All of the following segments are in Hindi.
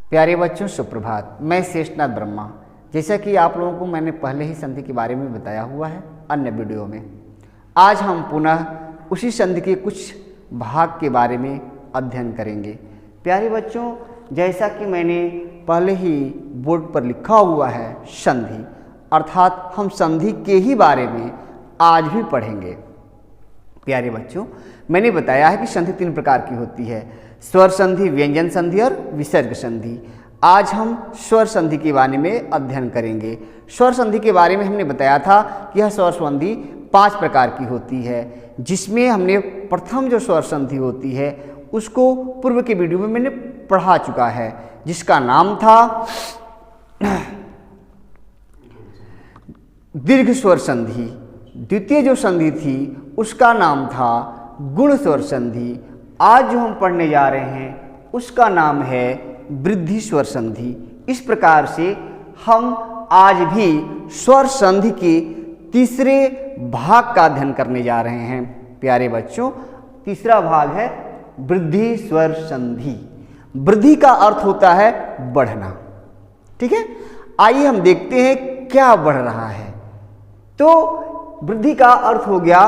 प्यारे बच्चों सुप्रभात। मैं शेषनाथ ब्रह्मा। जैसा कि आप लोगों को मैंने पहले ही संधि के बारे में बताया हुआ है अन्य वीडियो में, आज हम पुनः उसी संधि के कुछ भाग के बारे में अध्ययन करेंगे। प्यारे बच्चों, जैसा कि मैंने पहले ही बोर्ड पर लिखा हुआ है संधि, अर्थात हम संधि के ही बारे में आज भी पढ़ेंगे। प्यारे बच्चों, मैंने बताया है कि संधि तीन प्रकार की होती है, स्वर संधि, व्यंजन संधि और विसर्ग संधि। आज हम स्वर संधि के बारे में अध्ययन करेंगे। स्वर संधि के बारे में हमने बताया था कि यह स्वर संधि 5 प्रकार की होती है, जिसमें हमने प्रथम जो स्वर संधि होती है उसको पूर्व के वीडियो में मैंने पढ़ा चुका है, जिसका नाम था दीर्घ स्वर संधि। द्वितीय जो संधि थी उसका नाम था गुण स्वर संधि। आज जो हम पढ़ने जा रहे हैं उसका नाम है वृद्धि स्वर संधि। इस प्रकार से हम आज भी स्वर संधि के तीसरे भाग का अध्ययन करने जा रहे हैं। प्यारे बच्चों, तीसरा भाग है वृद्धि स्वर संधि। वृद्धि का अर्थ होता है बढ़ना। ठीक है, आइए हम देखते हैं क्या बढ़ रहा है। तो वृद्धि का अर्थ हो गया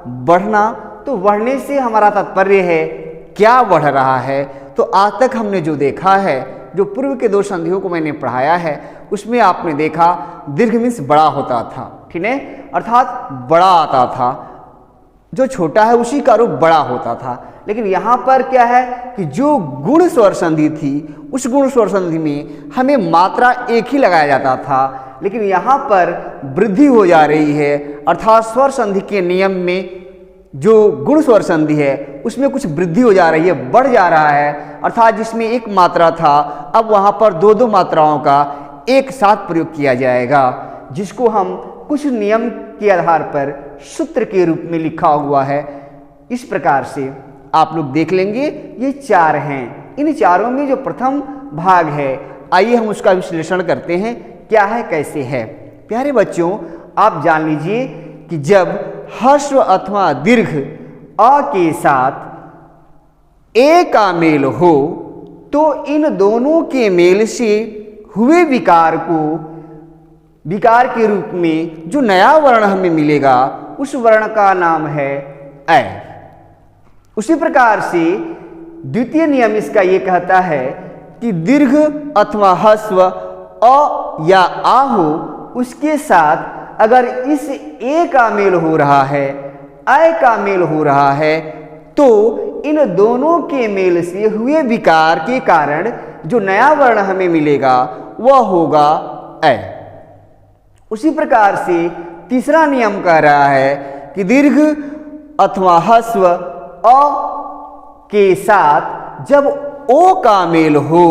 बढ़ना। तो बढ़ने से हमारा तात्पर्य है क्या बढ़ रहा है। तो आज तक हमने जो देखा है, जो पूर्व के 2 संधियों को मैंने पढ़ाया है, उसमें आपने देखा दीर्घ मीन्स बड़ा होता था, ठीक है, अर्थात बड़ा आता था, जो छोटा है उसी का रूप बड़ा होता था। लेकिन यहाँ पर क्या है कि जो गुण स्वर संधि थी, उस गुण स्वर संधि में हमें मात्रा एक ही लगाया जाता था, लेकिन यहाँ पर वृद्धि हो जा रही है, अर्थात स्वर संधि के नियम में जो गुण स्वर संधि है उसमें कुछ वृद्धि हो जा रही है, बढ़ जा रहा है। अर्थात जिसमें एक मात्रा था, अब वहाँ पर 2 मात्राओं का एक साथ प्रयोग किया जाएगा, जिसको हम कुछ नियम के आधार पर सूत्र के रूप में लिखा हुआ है। इस प्रकार से आप लोग देख लेंगे, ये 4 हैं। इन चारों में जो प्रथम भाग है, आइए हम उसका विश्लेषण करते हैं, क्या है कैसे है। प्यारे बच्चों, आप जान लीजिए कि जब ह्रस्व अथवा दीर्घ अ के साथ ए का मेल हो, तो इन दोनों के मेल से हुए विकार को, विकार के रूप में जो नया वर्ण हमें मिलेगा उस वर्ण का नाम है ऐ। उसी प्रकार से द्वितीय नियम इसका ये कहता है कि दीर्घ अथवा ह्रस्व अ या आ हो, उसके साथ अगर इस ए का मेल हो रहा है, ऐ का मेल हो रहा है, तो इन दोनों के मेल से हुए विकार के कारण जो नया वर्ण हमें मिलेगा वह होगा ऐ। उसी प्रकार से तीसरा नियम कह रहा है कि दीर्घ अथवा ह्रस्व अ के साथ जब ओ का मेल हो,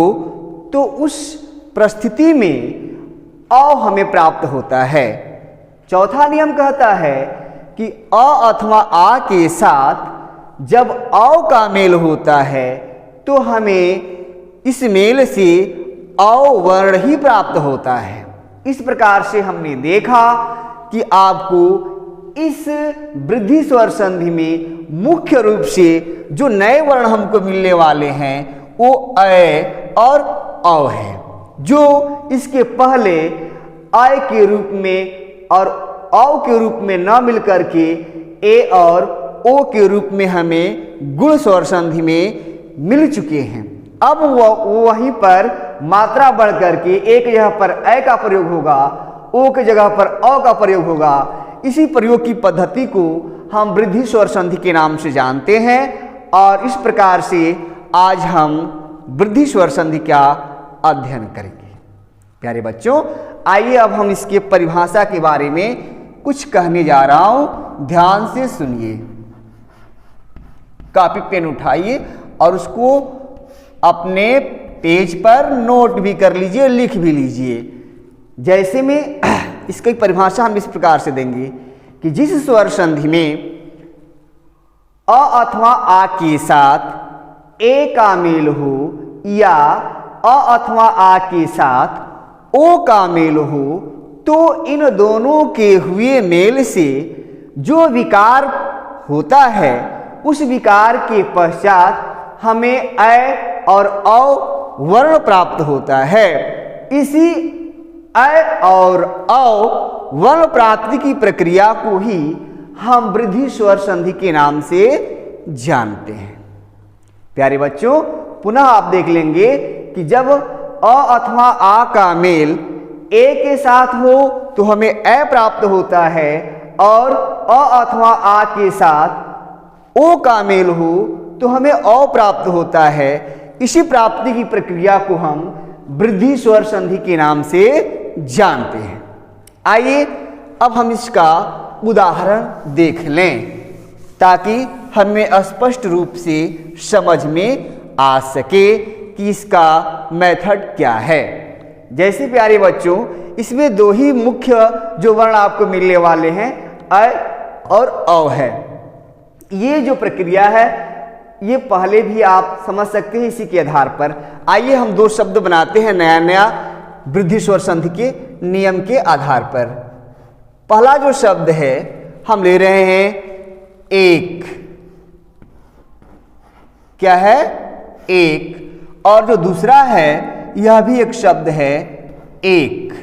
तो उस परिस्थिति में अ हमें प्राप्त होता है। चौथा नियम कहता है कि अ अथवा आ के साथ जब औ का मेल होता है, तो हमें इस मेल से औ वर्ण ही प्राप्त होता है। इस प्रकार से हमने देखा कि आपको इस वृद्धि स्वर संधि में मुख्य रूप से जो नए वर्ण हमको मिलने वाले हैं वो ऐ और औ है, जो इसके पहले ऐ के रूप में और औ के रूप में न मिलकर के ए और ओ के रूप में हमें गुण स्वर संधि में मिल चुके हैं। अब वहीं पर मात्रा बढ़ करके एक जगह पर ऐ का प्रयोग होगा, ओ की जगह पर औ का प्रयोग होगा। इसी प्रयोग की पद्धति को हम वृद्धि स्वर संधि के नाम से जानते हैं, और इस प्रकार से आज हम वृद्धि स्वर संधि का अध्ययन करेंगे। प्यारे बच्चों, आइए अब हम इसके परिभाषा के बारे में कुछ कहने जा रहा हूं, ध्यान से सुनिए। कॉपी पेन उठाइए और उसको अपने पेज पर नोट भी कर लीजिए, लिख भी लीजिए। जैसे में इसकी परिभाषा हम इस प्रकार से देंगे कि जिस स्वर संधि में अ अथवा आ के साथ ए का मेल हो, या अ अथवा आ के साथ ओ का मेल हो, तो इन दोनों के हुए मेल से जो विकार होता है, उस विकार के पश्चात हमें ऐ और औ वर्ण प्राप्त होता है। इसी अ और औ वर्ण प्राप्ति की प्रक्रिया को ही हम वृद्धि स्वर संधि के नाम से जानते हैं। प्यारे बच्चों, पुनः आप देख लेंगे कि जब अ अथवा आ का मेल ए के साथ हो तो हमें ए प्राप्त होता है, और अ अथवा आ के साथ ओ का मेल हो तो हमें औ प्राप्त होता है। इसी प्राप्ति की प्रक्रिया को हम वृद्धि स्वर संधि के नाम से जानते हैं। आइए अब हम इसका उदाहरण देख लें ताकि हमें स्पष्ट रूप से समझ में आ सके कि इसका मेथड क्या है। जैसे प्यारे बच्चों, इसमें दो ही मुख्य जो वर्ण आपको मिलने वाले हैं, अ और औ है। ये जो प्रक्रिया है ये पहले भी आप समझ सकते हैं इसी के आधार पर। आइए हम दो शब्द बनाते हैं नया नया वृद्धि स्वर संधि के नियम के आधार पर। पहला जो शब्द है हम ले रहे हैं एक। क्या है? एक। और जो दूसरा है यह भी एक शब्द है एक।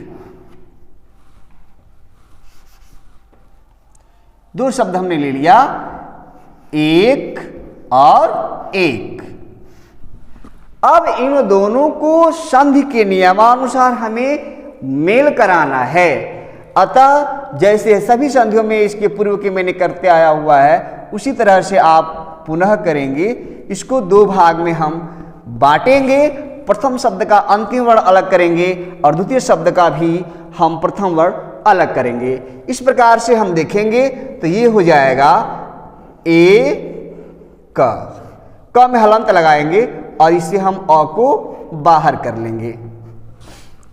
दो शब्द हमने ले लिया, एक और एक। अब इन दोनों को संधि के नियमानुसार हमें मेल कराना है। अतः जैसे सभी संधियों में इसके पूर्व के मैंने करते आया हुआ है, उसी तरह से आप पुनः करेंगे। इसको दो भाग में हम बांटेंगे। प्रथम शब्द का अंतिम वर्ण अलग करेंगे और द्वितीय शब्द का भी हम प्रथम वर्ण अलग करेंगे। इस प्रकार से हम देखेंगे तो ये हो जाएगा ए क में हलंत लगाएंगे और इससे हम अ को बाहर कर लेंगे।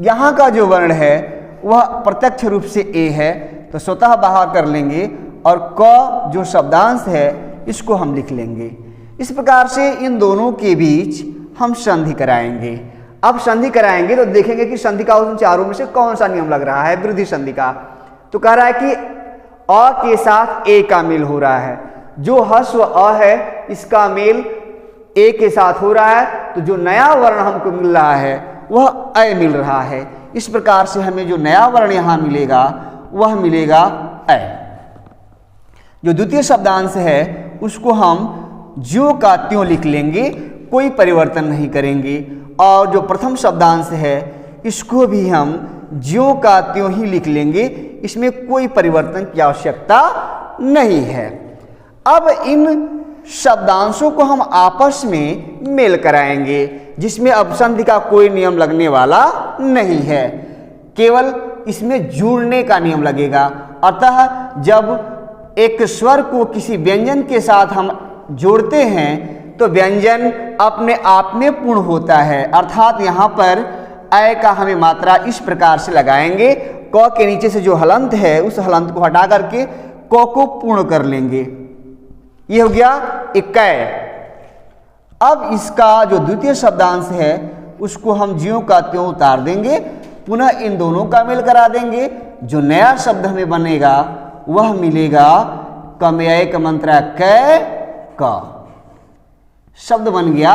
यहां का जो वर्ण है वह प्रत्यक्ष रूप से ए है तो स्वतः बाहर कर लेंगे, और क जो शब्दांश है इसको हम लिख लेंगे। इस प्रकार से इन दोनों के बीच हम संधि कराएंगे। अब संधि कराएंगे तो देखेंगे कि संधि का उन चारों में से कौन सा नियम लग रहा है वृद्धि संधि का। तो कह रहा है कि अ के साथ ए का मेल हो रहा है। जो ह्रस्व अ है इसका मेल ए के साथ हो रहा है, तो जो नया वर्ण हमको मिल रहा है वह अ मिल रहा है। इस प्रकार से हमें जो नया वर्ण यहां मिलेगा वह मिलेगा अ। जो द्वितीय शब्दांश है उसको हम ज्यों का त्यों लिख लेंगे, कोई परिवर्तन नहीं करेंगे। और जो प्रथम शब्दांश है इसको भी हम ज्यों का त्यों ही लिख लेंगे, इसमें कोई परिवर्तन की आवश्यकता नहीं है। अब इन शब्दांशों को हम आपस में मेल कराएंगे, जिसमें अब संधि का कोई नियम लगने वाला नहीं है, केवल इसमें जुड़ने का नियम लगेगा। अतः जब एक स्वर को किसी व्यंजन के साथ हम जोड़ते हैं तो व्यंजन अपने आप में पूर्ण होता है। अर्थात यहाँ पर अ का हमें मात्रा इस प्रकार से लगाएंगे, क के नीचे से जो हलंत है उस हलंत को हटा करके क को पूर्ण कर लेंगे। ये हो गया इक्कै। अब इसका जो द्वितीय शब्दांश है उसको हम ज्यों का त्यों उतार देंगे, पुनः इन दोनों का मेल करा देंगे। जो नया शब्द हमें बनेगा वह मिलेगा कमय का मंत्रा कै का। शब्द बन गया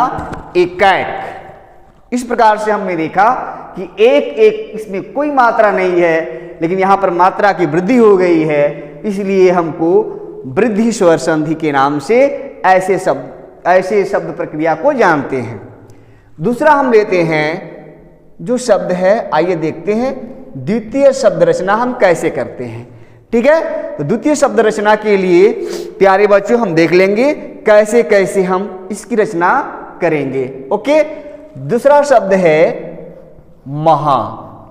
एकैक। इस प्रकार से हमने देखा कि एक एक इसमें कोई मात्रा नहीं है, लेकिन यहाँ पर मात्रा की वृद्धि हो गई है, इसलिए हमको वृद्धि स्वर संधि के नाम से ऐसे शब्द प्रक्रिया को जानते हैं। दूसरा हम लेते हैं जो शब्द है, आइए देखते हैं द्वितीय शब्द रचना हम कैसे करते हैं। ठीक है, तो द्वितीय शब्द रचना के लिए प्यारे बच्चों हम देख लेंगे कैसे कैसे हम इसकी रचना करेंगे। ओके, दूसरा शब्द है महा।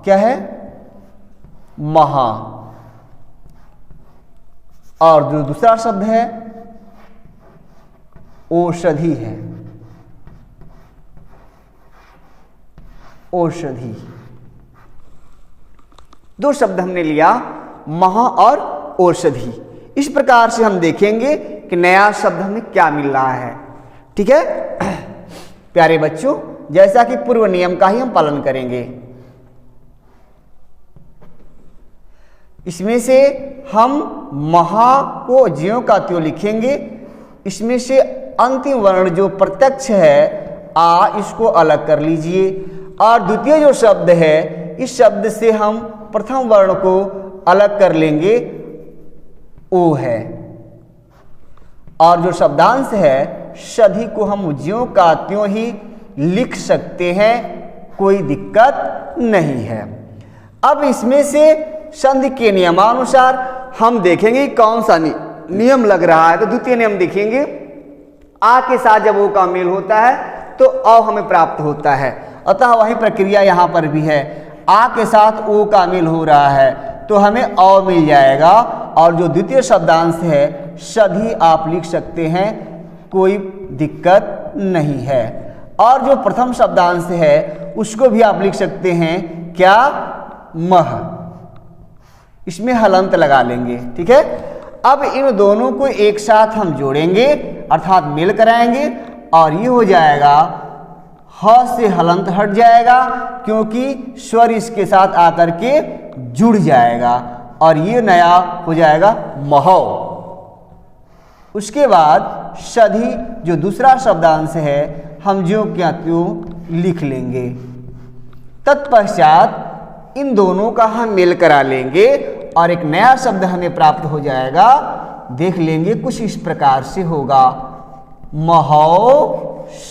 क्या है? महा। और जो दूसरा शब्द है औषधि है। औषधि। दो शब्द हमने लिया, महा और औषधि। इस प्रकार से हम देखेंगे कि नया शब्द हमें क्या मिल रहा है। ठीक है प्यारे बच्चों, जैसा कि पूर्व नियम का ही हम पालन करेंगे। इसमें से हम महा को ज्यों का त्यों लिखेंगे। इसमें से अंतिम वर्ण जो प्रत्यक्ष है आ, इसको अलग कर लीजिए। और द्वितीय जो शब्द है, इस शब्द से हम प्रथम वर्ण को अलग कर लेंगे, ओ है। और जो शब्दांश है सधी को हम ज्यों का त्यों ही लिख सकते हैं, कोई दिक्कत नहीं है। अब इसमें से संधि के नियमानुसार हम देखेंगे कौन सा नियम लग रहा है। तो द्वितीय नियम देखेंगे, आ के साथ जब ओ का मेल होता है तो अ हमें प्राप्त होता है। अतः वही प्रक्रिया यहाँ पर भी है, आ के साथ ओ का मेल हो रहा है तो हमें अ मिल जाएगा। और जो द्वितीय शब्दांश है सभी आप लिख सकते हैं, कोई दिक्कत नहीं है। और जो प्रथम शब्दांश है उसको भी आप लिख सकते हैं, क्या, मह, इसमें हलंत लगा लेंगे, ठीक है। अब इन दोनों को एक साथ हम जोड़ेंगे अर्थात मेल कराएंगे और ये हो जाएगा, ह से हलंत हट जाएगा क्योंकि स्वर इसके साथ आकर के जुड़ जाएगा और ये नया हो जाएगा महो। उसके बाद सधी जो दूसरा शब्दांश है हम ज्यों क्या त्यों लिख लेंगे। तत्पश्चात इन दोनों का हम मेल करा लेंगे और एक नया शब्द हमें प्राप्त हो जाएगा। देख लेंगे, कुछ इस प्रकार से होगा, महौषधि।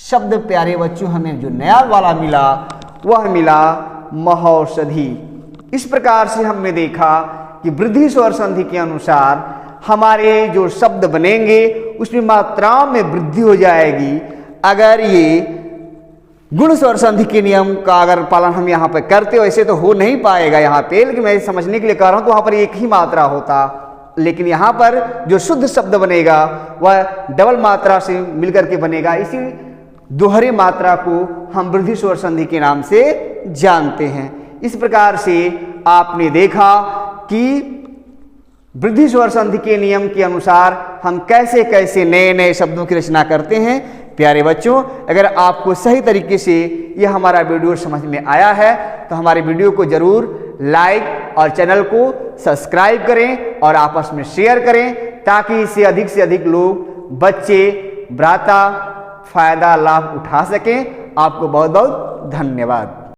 शब्द प्यारे बच्चों हमें जो नया वाला मिला वह मिला महौषधि। इस प्रकार से हमने देखा कि वृद्धि स्वर संधि के अनुसार हमारे जो शब्द बनेंगे उसमें मात्राओं में वृद्धि हो जाएगी। अगर ये गुण स्वर संधि के नियम का अगर पालन हम यहाँ पर करते, वैसे तो हो नहीं पाएगा यहाँ पे, लेकिन मैं समझने के लिए कह रहा हूँ तो वहाँ पर एक ही मात्रा होता, लेकिन यहाँ पर जो शुद्ध शब्द बनेगा वह डबल मात्रा से मिलकर के बनेगा। इसी दोहरे मात्रा को हम वृद्धि स्वर संधि के नाम से जानते हैं। इस प्रकार से आपने देखा कि वृद्धि स्वर संधि के नियम के अनुसार हम कैसे कैसे नए नए शब्दों की रचना करते हैं। प्यारे बच्चों, अगर आपको सही तरीके से यह हमारा वीडियो समझ में आया है तो हमारे वीडियो को जरूर लाइक और चैनल को सब्सक्राइब करें और आपस में शेयर करें ताकि इससे अधिक लोग, बच्चे, भ्राता फायदा लाभ उठा सकें। आपको बहुत बहुत धन्यवाद।